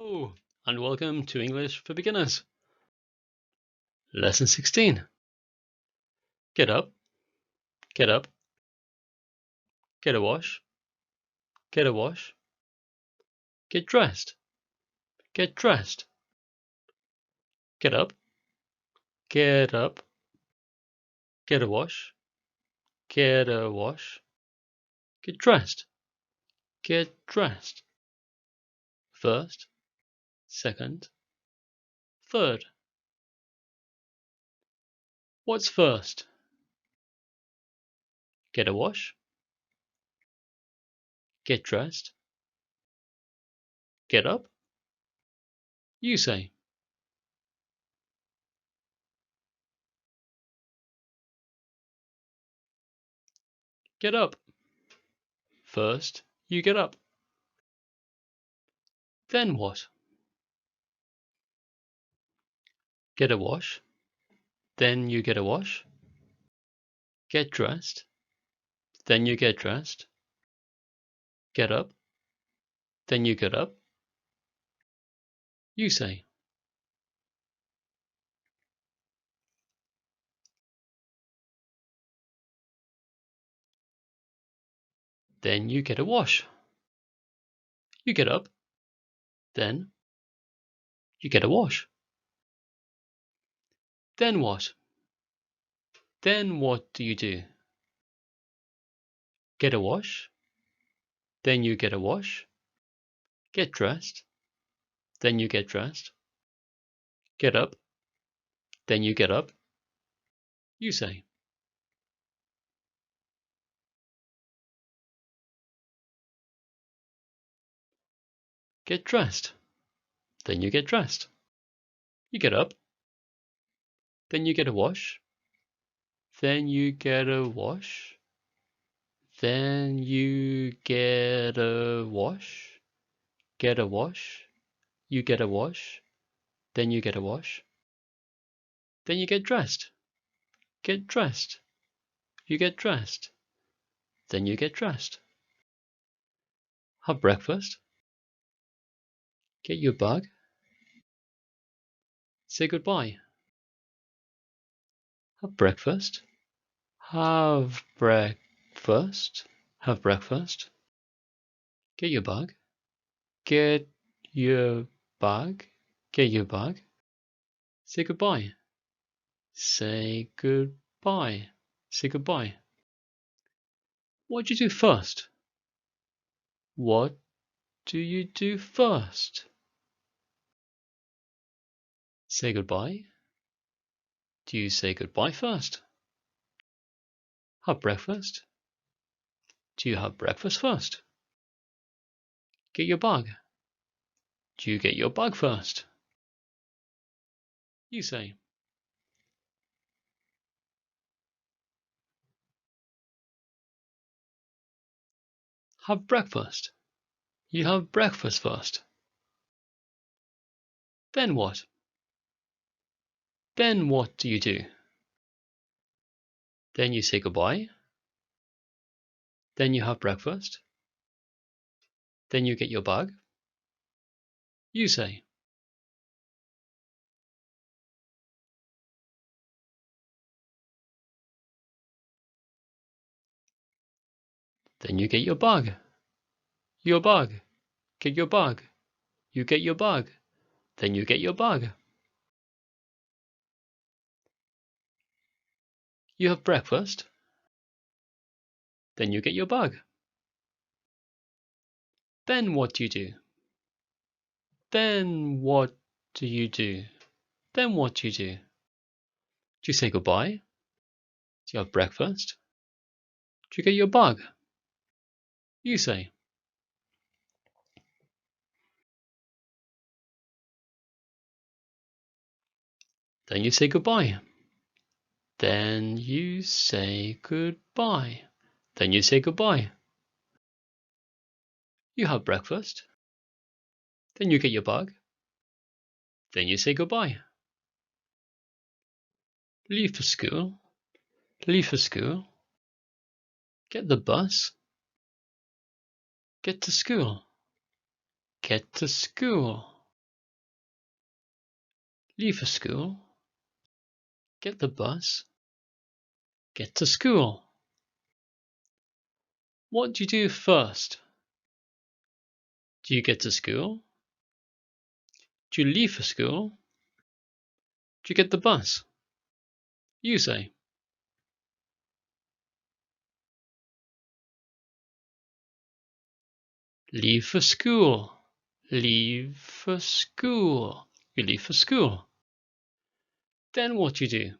Hello, and welcome to English for Beginners. Lesson 16. Get up, get up, get a wash, get a wash, get dressed, get dressed, get up, get up, get a wash, get a wash, get dressed, get dressed. First, second, third. What's first? Get a wash, get dressed, get up. You say. Get up. First, you get up. Then what? Get a wash. Then you get a wash. Get dressed. Then you get dressed. Get up. Then you get up. You say. Then you get a wash. You get up. Then you get a wash. Then what? Then what do you do? Get a wash. Then you get a wash. Get dressed. Then you get dressed. Get up. Then you get up. You say. Get dressed. Then you get dressed. You get up. Then you get a wash. Then you get a wash. Then you get a wash. Get a wash. You get a wash. Then you get a wash. Then you get dressed. Get dressed. You get dressed. Then you get dressed. Have breakfast. Get your bag. Say goodbye. Have breakfast. Have breakfast. Have breakfast. Get your bag. Get your bag. Get your bag. Say goodbye. Say goodbye. Say goodbye. What do you do first? What do you do first? Say goodbye. Do you say goodbye first? Have breakfast. Do you have breakfast first? Get your bag. Do you get your bag first? You say. Have breakfast. You have breakfast first. Then what? Then what do you do? Then you say goodbye. Then you have breakfast. Then you get your bag. You say. Then you get your bag. Your bag. Get your bag. You get your bag. Then you get your bag. You have breakfast. Then you get your bag. Then what do you do? Then what do you do? Then what do you do? Do you say goodbye? Do you have breakfast? Do you get your bag? You say. Then you say goodbye. Then you say goodbye. Then you say goodbye. You have breakfast. Then you get your bag. Then you say goodbye. Leave for school. Leave for school. Get the bus. Get to school. Get to school. Leave for school. Get the bus. Get to school. What do you do first? Do you get to school? Do you leave for school? Do you get the bus? You say. Leave for school. Leave for school. You leave for school. Then what you do?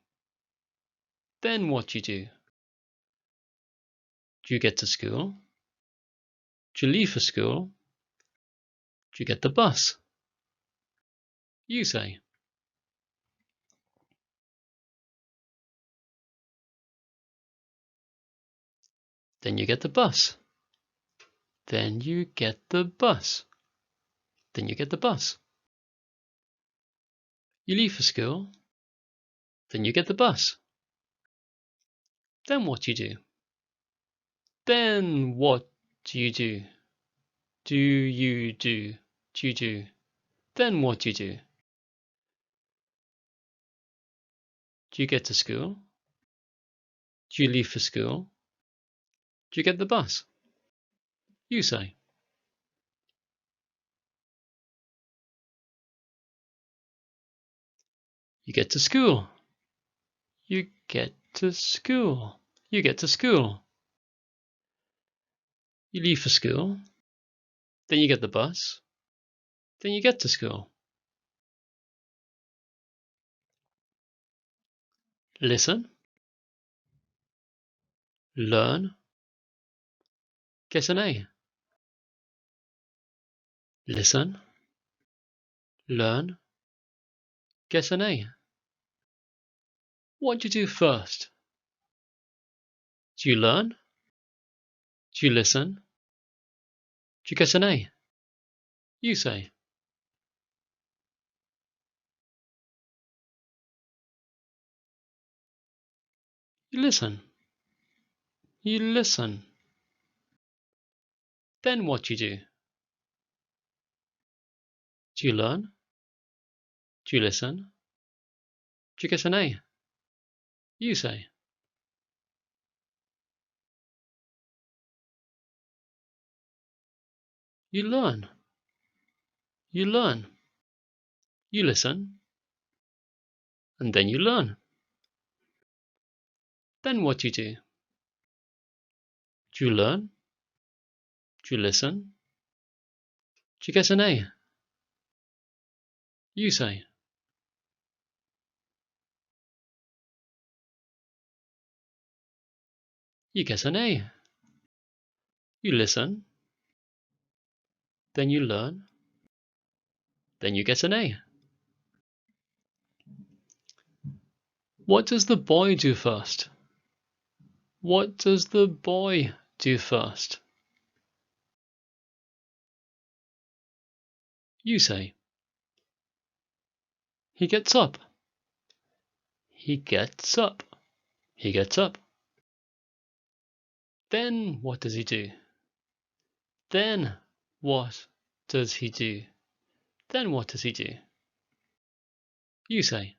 Then what you do? Do you get to school? Do you leave for school? Do you get the bus? You say. Then you get the bus. Then you get the bus. Then you get the bus. You leave for school. Then you get the bus. Then what you do? Then what do you do? Do you do? Do you do? Then what do you do? Do you get to school? Do you leave for school? Do you get the bus? You say. You get to school. You get to school. You get to school. You leave for school. Then you get the bus. Then you get to school. Listen. Learn. Get an A. Listen. Learn. Get an A. What do you do first? Do you learn? Do you listen? Do you get an A? You say. You listen. You listen. Then what do you do? Do you learn? Do you listen? Do you get an A? You say. You learn. You learn. You listen. And then you learn. Then what do you do? Do you learn? Do you listen? Do you get an A? You say. You get an A. You listen. Then you learn. Then you get an A. What does the boy do first? What does the boy do first? You say. He gets up. He gets up. He gets up. Then what does he do? Then what does he do? Then what does he do? You say.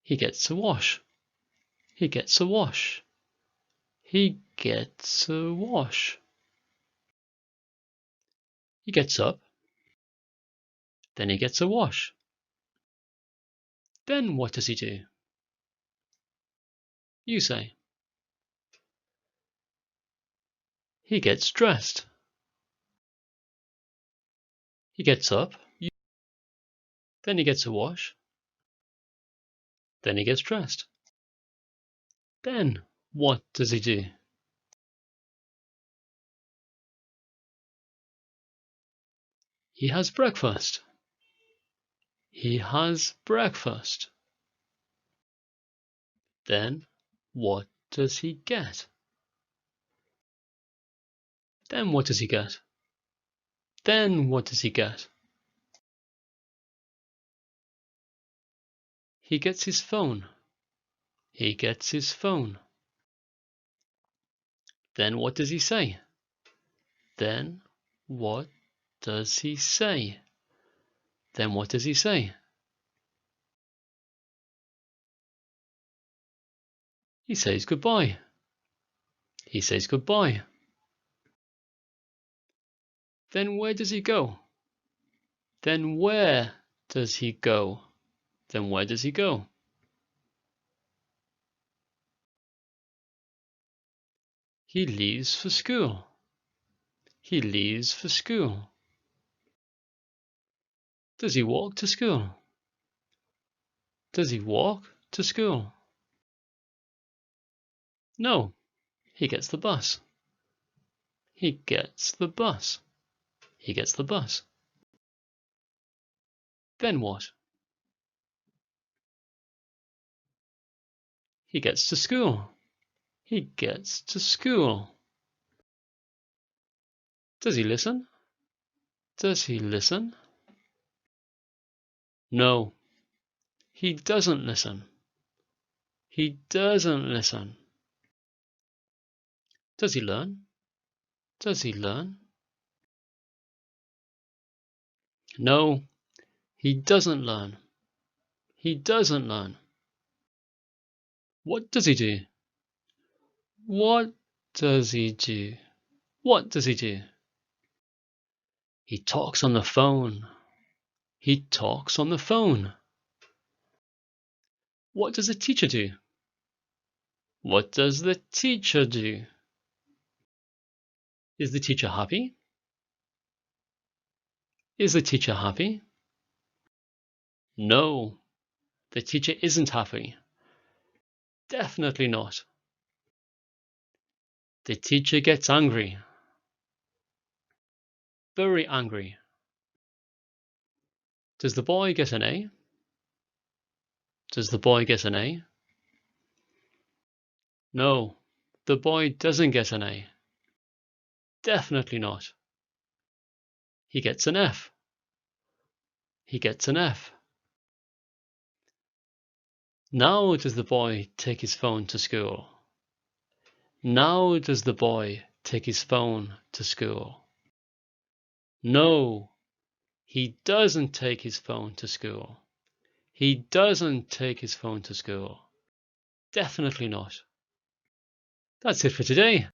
He gets a wash. He gets a wash. He gets a wash. He gets up. Then he gets a wash. Then what does he do? You say. He gets dressed. He gets up. Then he gets a wash. Then he gets dressed. Then what does he do? He has breakfast. He has breakfast. Then what does he get? Then what does he get? Then what does he get? He gets his phone. He gets his phone. Then what does he say? Then what does he say? Then what does he say? He says goodbye. He says goodbye. Then where does he go? Then where does he go? Then where does he go? He leaves for school. He leaves for school. Does he walk to school? Does he walk to school? No, he gets the bus. He gets the bus. He gets the bus. Then what? He gets to school. He gets to school. Does he listen? Does he listen? No, he doesn't listen. He doesn't listen. Does he learn? Does he learn? No, he doesn't learn. He doesn't learn. What does he do? What does he do? What does he do? He talks on the phone. He talks on the phone. What does the teacher do? What does the teacher do? Is the teacher happy? Is the teacher happy? No, the teacher isn't happy. Definitely not. The teacher gets angry. Very angry. Does the boy get an A? Does the boy get an A? No, the boy doesn't get an A. Definitely not. He gets an F. He gets an F. Now does the boy take his phone to school? Now does the boy take his phone to school? No, he doesn't take his phone to school. He doesn't take his phone to school. Definitely not. That's it for today.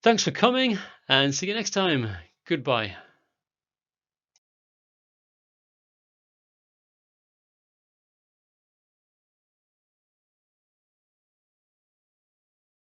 Thanks for coming and see you next time. Goodbye.